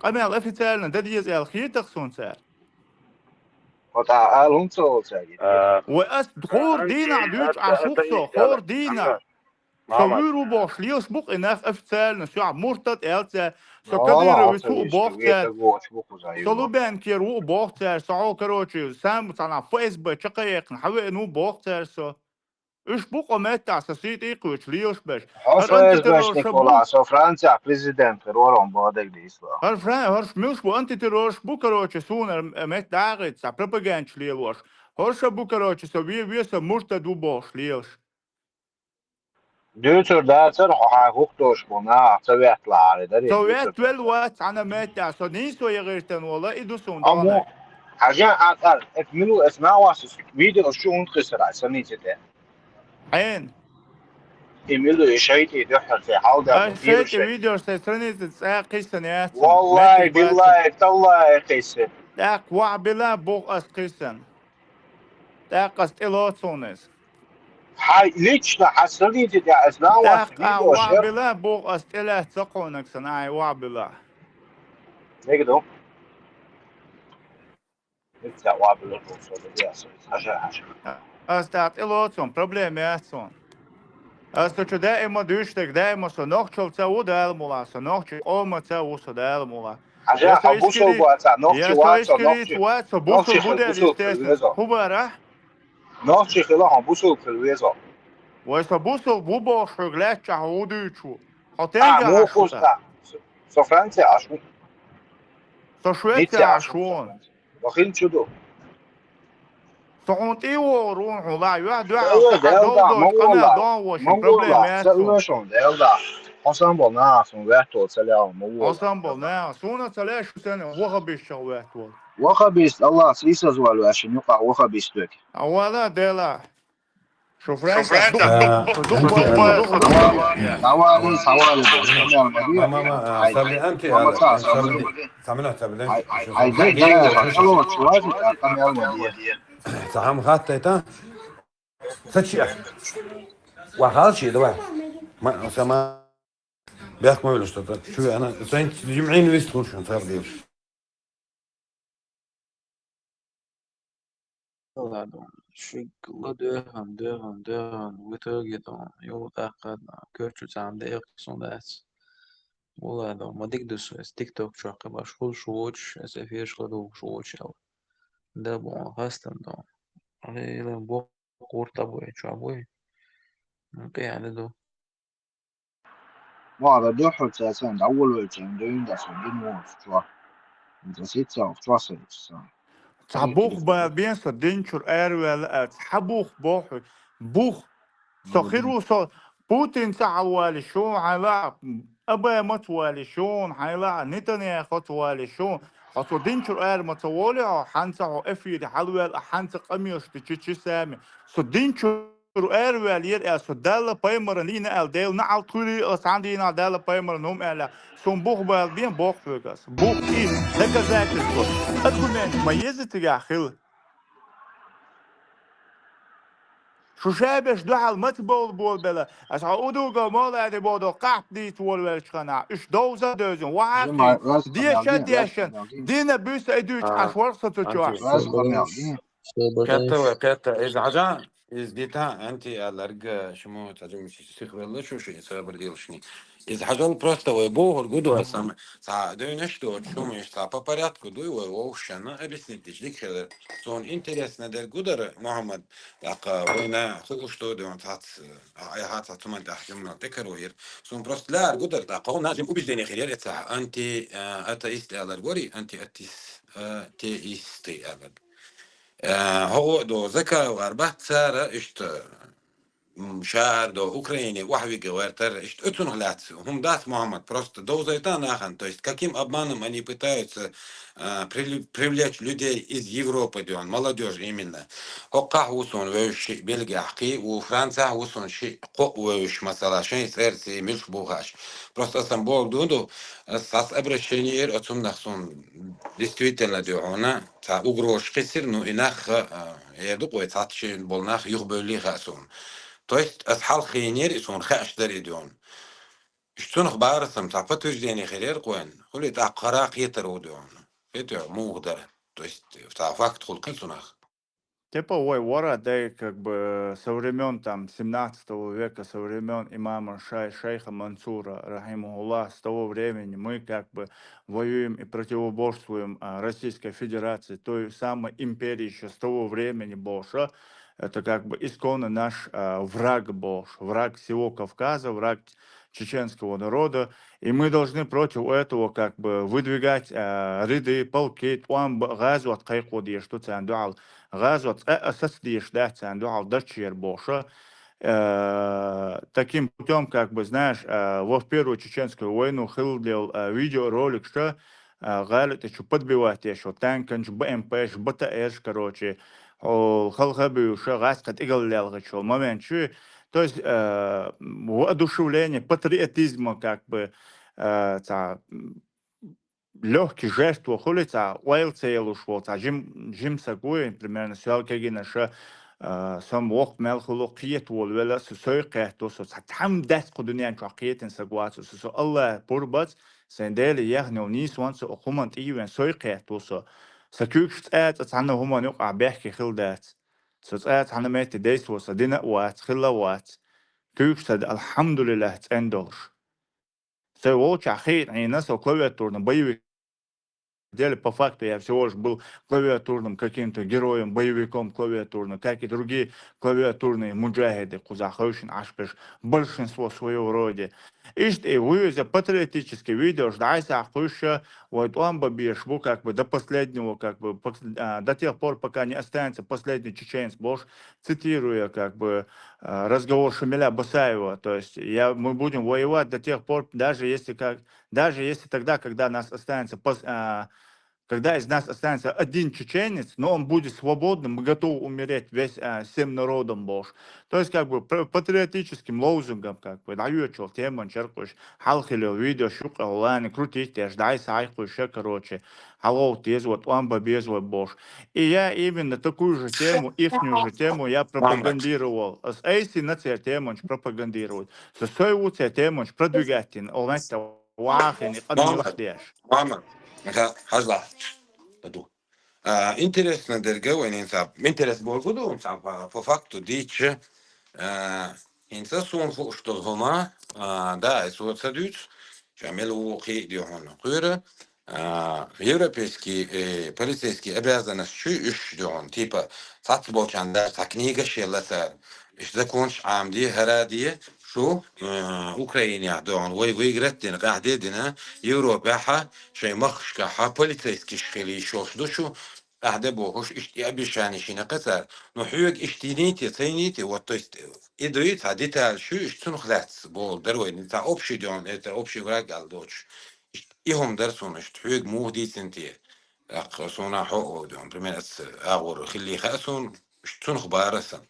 قمع официально دديز الخيتك سونسار وتعال هم صوتي واس خور دينا عدوش عشوخسو خور دينا محمد سويرو باش ليوس بوق اناف официально شعب مرتد التا سو والله كدير عطوا وسوق يشتوي بوقتا تقوش بوكو زي سولو بان كيرو بوقتا سعو كروتشي سام تاع فيسبوك شقيق نحوي انو بوقتا سو ايش بوق مات تاع سيت ايقوش ليوس باش هر انت حوصل ترور باش شبو نيكولاس فرنسا بريزيدنت رولون بادك ديسلا هر فران هر مش بو انت ترور شبو كروتشي سونر مات داغت سا بروباغانش ليوش هر شبو كروتشي سو وي سو مرتد وبوش ليوش دوتر داتر حقوق دوش بنا سويتلار داري دوتر سويت والوات انا مات تاع سو نيسو يغيرتن والله ادو سون أمو دونك حاجة أقل اكملو اسمع واسس فيديو شو خسر عشان تده عين اكملو يشيتي دحر في حوضة مدير اشيت شيء فيديو سيترني تساقي سنياتن والله ماتش باتن بالله تالله خسر تاق وعبلا بوق اسقيسن تاق استيلوتسونس هاي ليش حصلني تده اسمع واسس تاق فيديو شير وعبلا بوق استيلات سقونك سناي وعبلا نقدر نتسوى بالرسول دي أصلا حاجة استاق إلوتسون بروبليماتسون استو دائما دوشتك دائما سنوخشل تسو دالمولا سنوخشل اوما تسو سدالمولا حاجة يسو حبوسو اشكري بواتsa نوخشي يسو واتsa اشكري تواتسو بوصل نوخشي بودال خلبوسو استاسن خلويزو خبره نوخشي خلا حبوسو خلويزو ويسو بوصل بوبو شغلات شهودوچو هتنجا مو عشوتا خوستا سفرانسي عشو سو نيتي شويتسا عشو عشون سفرانسي وخين شدو سقونت ايو رون حلا يوحد يوحد سأوه سحا ديل دول دا دوش قمع مولا دون وشن مولا بروبليماتسون سأوه شون ديل دا حسن بنا سن ويحتو تسليا مولا ensemble نا سونا تلاش سنة هو بالشغلات وال وخبيست الله سيسا زوالو عشان يقع وخبيستوك اولا ديلا شوف رانسا شوف دق انت دق دق انت بايس قال دق دق سوالي سوالي بوش كمي ما المدير ما ما هاي سابلي انت ماما قال تا سابلي سابلي سامنا سابلي شوف هاي دي حقيقي دا وشوش خلوة شوازي تا كمي المدير سام خاطيتا فتشي وخلاص شيء دواء ما سما بيحكم ولا شو شو انا سنت جمعين ويستون شو صار ديش Skygge døren, utøyet jo köçüçende sondas. Ola da ma digdus TikTok çok başvur şoç sefer şladu şoç ya. Da bu hastan da. Hele bu kurta bu çaboy. Yani do. وهذا دو حتى سند أول وجه دوين دا سندين ووف جوا انت سيتسا وف جوا سيتسا تعبوخ بين صدينشور ايروال حبوخ بوخ بوخ سخيرو سو بوتين تعوالي شون حيلا ابا متوالي شون حيلا نتنياهو توالي شون حصو دينشور اير متوالي او حانسا او افيد حلوال حانسا قميوش تشيشي سامي سو دينشور ايروال ير سو دالا بايمر لينا ال ديل نعال تولي اساندينا دالا بايمر نوم الا سون بوخ بال بين بوخ فوكس بوخ اي هكا ذاك السو اتكون ميزة يا خيل شو شابش دعال متبول بول بلا از عودو قمال ادي بودو قاعد دي تول ولشخنا اش دوزا دوزن جمع واقي راس ديشن قميالدين راس ديشن قميالدين دينا بيس ادوش اشوار انت ستوچوا راس قميالدين كاتا Sabadaş. وكاتا اذا حاجه از ديتا انت الارجا شمو تجمع سيخ ولا شو شيء صابر ديلشني из حاجة просто выбор году сам са дойнеш что чумеш са по порядку дуй воушана объяснить дик хелер сон интересно дер гудер Мухаммад так война ху что дон тат ай хат туман тахким تكروير сон просто لا гудер так он нажим убеждение хелер это анти атеист аларгори анти атеисты алар هو دو ذكاء وغربة سارة اشت شهر دو أوكراني وحوي وارتر اشت اتون هلات هم دات محمد просто до зайтан ахан то есть каким обманом они пытаются привлечь людей из Европы дон молодежь именно هقع وصون وش بلغ حقي وفرنسا وصون شيء قو وش مثلا شيء سيرسي مش بوهاش просто سمبول دوندو сас обращение отцом нахсон действительно дёна та угрош кисир ну инах еду кой татшин болнах юх бөли хасун то есть асхал хинер сон хаш даридон شتون اخبارسم تعبت وجداني خير قوين خلي تاع قراق يترودون это мугдер то есть в факт хул кынсунах Типа, ой, вора, да, как бы со времен там 17 века, со времен имама шейха Мансура, рахимахуллах, с того времени мы как бы воюем и противоборствуем Российской Федерации, той самой империи еще с того времени больше. Это как бы исконно наш враг Бош, враг всего Кавказа, враг чеченского народа. И мы должны против этого как бы выдвигать ряды, полки, туам газу от кайкоди, что цандуал. غازوة أساس лишь да, цандуал дачер Боша. Таким путем, как бы, знаешь, во в Первую Чеченскую войну хилдил видеоролик, что галит еще подбивать еще танканч, БМПш, БТР, короче, халхабю, что гаскат игаллял, что момент, что, то есть воодушевление патриотизма, как бы, легкий жест, улица, уайлцейл ушел, жим сагуй, примерно, сялкегина, что сам вок мелхулу قيت والولا سوي то там дес кудунян чакиетен сагуацу со Аллах пурбац сендели яхнел нис ванс окумант ивен сой то сакюкс цана хуман юк абехки хилдат цана мет дейс дина ват хилла ват кюкс алхамдулилlah цендолш сой волч ахит и нас клавиатурно боевик деле, по факту, я всего лишь был клавиатурным каким-то героем, боевиком клавиатурным, как и другие клавиатурные муджахиды, кузаховшин, ашпеш, большинство своего рода. И вывезя патриотические видео, ждайся ахуша, вот он бабешбу, как бы до последнего, как бы, до тех пор, пока не останется последний чеченец, Бош, цитируя, как бы, разговор Шамиля Басаева, то есть мы будем воевать до тех пор, даже если тогда, когда нас останется когда из нас останется один чеченец, но он будет свободным, мы готовы умереть весь всем народом Бош. То есть как бы патриотическим лозунгом, как бы даю чел тему, черкуш, халхилил видео, шука, улани, крутить, ждай сайхуш, короче, халоу тез, вот он без вот Бош. И я именно такую же тему, ихнюю же тему я Мамбач пропагандировал. С эйси на цей тему пропагандировать. С свою цей тему продвигать, он это вахин, и Мамбач поднюштешь. Мамбач هزلا بدو интересно дерга инса интерес болгуду по факту дичь инса сон что гома да это садюц шамел уқи дихон кура европейский полицейский обязанность иш дихон типа сатболчанда книга шеласа إيش كونش عامدي هرادية شو أوكرانيا دون ويغرتين قاعدين يوروبا شيء مخش كحا بوليتيسكي شخلي شو قاعدة بوهوش أبي شاني شينا قصر نحيوك اشتينيتي تينيتي وطيست إدويت عديتها شو اشتنو خلاتس بول دروي نتا أوبشي دون إتا أوبشي وراقال دوش إيهم درسون اشتحيوك مهدي سنتي أقصونا حقو دون برمينس أغور خلي خاسون اشتنو خبارسن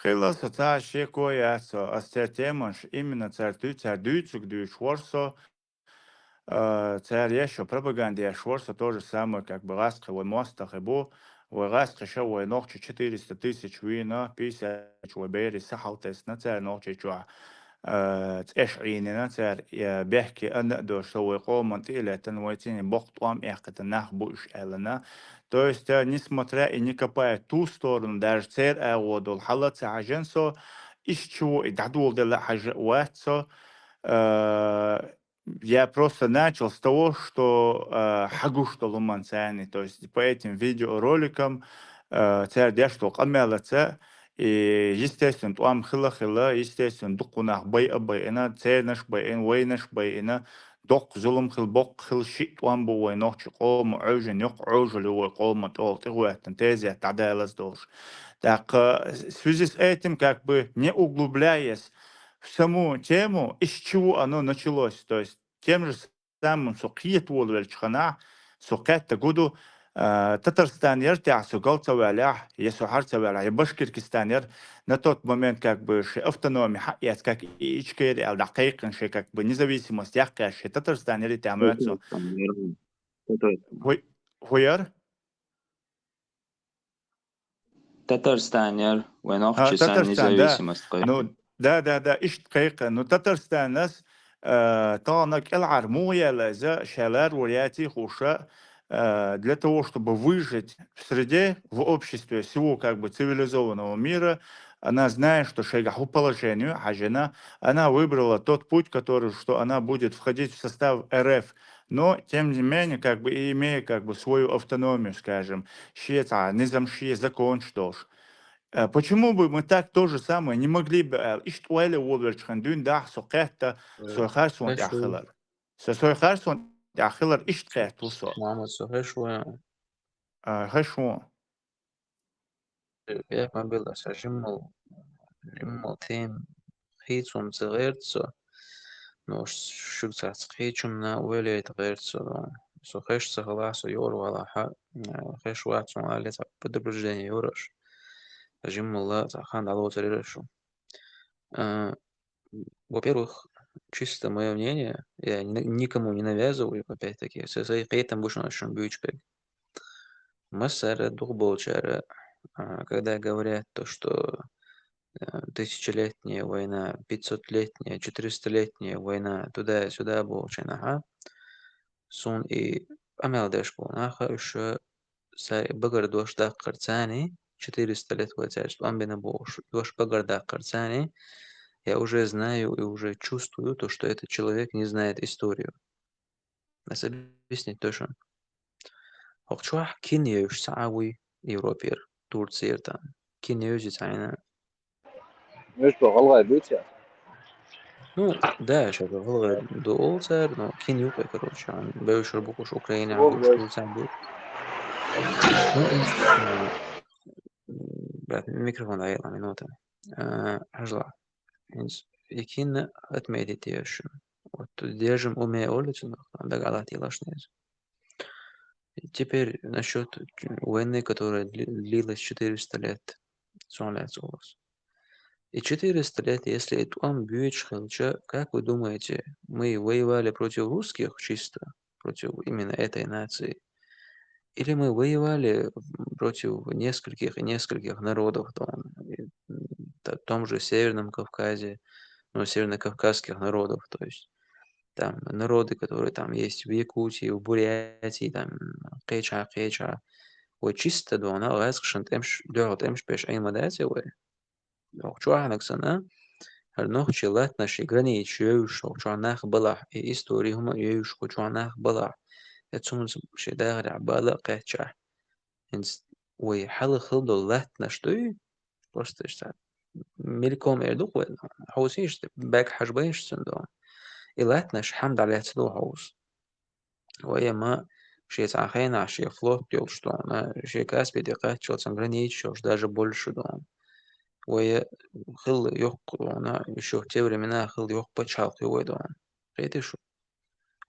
Хиласа та ще коясо, а ця тема ж іменно цар дюйчук шворсо, цар еще пропаганде я шворсо то же самое, как бы ласковый мостах и бо, вы ласка еще вы ногче 400 тысяч вина, 50 бери сахалтес на царь ногче чуа. تعشعيننا تار بيحكي أنا دو سوي قوم إلى تنويتين بوقت أم إحكت نخبوش ألنا то есть несмотря и не копая ту сторону даже цер أودول حلا تعجنسو إيش чего и дадул дела حاجة واتسو я просто начал с того, что хагуш толуман цани, то есть по этим видеороликам царь дяштол камелаца, и естественно, туам хила, естественно, дукунах бай, цернаш бай, войнаш бай, док зулум хил бок хил шит туам бу войнох чقوم عوجن يق عوجل هو قوم тол тигуэтен тези тадайлас долж. Так, в связи с этим, как бы не углубляясь в саму тему, из чего оно началось, то есть тем же самым сокиет волвельчхана, сокетта гуду, Татарстанер тясу галцаваля, если харцаваля, Башкиркистанер на тот момент как бы автономия, хакият как ичкери, ал дакайкан, как бы независимость, яхкаш, Татарстанер тямуэтсо. Хуяр? Татарстанер, войнах чесан Татарстан, да. независимость. Ну, да, ищет кайка. Ну, Татарстан нас Танак Элармуя Лаза Шалар Вариати Хуша для того, чтобы выжить в среде, в обществе всего как бы цивилизованного мира, она знает, что шейгаху положению, хажина, она выбрала тот путь, который, что она будет входить в состав РФ, но тем не менее, как бы и имея как бы свою автономию, скажем, шиеца, низам шие закон, что ж. Почему бы мы так то же самое не могли бы иштуэле уолверчхандун да сокетта сойхарсон Хорошо. яхилар. Сойхарсон яхилар ишткет усо. Мама, хорошо. Хэшо. Я мобила сажимал тем хитсом цегерцо, но шугца хитчум на уэлет герцо. So خش خلاص يور ولا حق خش وقت ما عليه بدر بجدين يورش رجيم الله خان على وتريرشو. Во-первых, чисто мое мнение, я никому не навязываю, опять-таки, со своей хейтом вышел на шумбючкой. Массара Духболчара, когда говорят то, что тысячелетняя война, 500-летняя, 400-летняя война, туда-сюда болчанаха, сун и амелдеш болнаха, еще багар дош да карцани, 400 лет войцарство, амбина болш, дош багар да карцани, я уже знаю и уже чувствую то, что этот человек не знает историю. Нас объяснить точно. Хохчуах киньюш саави Европер, Турция там. Киньюзи тайна. مش بغلغة بيتها Ну, да, сейчас было долцер, но киньюка, короче, он бывший букуш Украине, а бывший والله Турция будет. Ну, بعد الميكروفون ضايع минута. Ажла. Якин отметить вот держим уме улицу, да галати лашнез. Теперь насчет войны, которая длилась 400 лет. 100 лет у вас. И 400 лет, если это он бьет как вы думаете, мы воевали против русских чисто, против именно этой нации? Или мы воевали против нескольких и нескольких народов там, в том же Северном Кавказе, ну, северно-кавказских народов, то есть там народы, которые там есть в Якутии, в Бурятии, там Кеча. Вот чисто да, она ласкшен темш, лёгот темш пеш аймадати, Чуанак сана, nog чилат наши границы, юшо, чуанах была, и истории хума юшко, чуанах была. Это сумс шедар абала кача. Инс, ой, хал хилдо лат на что и просто что мельком эрдук, хаусиш, бэк хашбэш сюндо. И лат наш хамд аль яцло хаус. Ой, ما شيء цахайна, шея флот пил, что на шея каспи декат, чел границы, даже больше дом. Ой, хил ёк, она еще в те времена хил ёк почал его дом. Это что?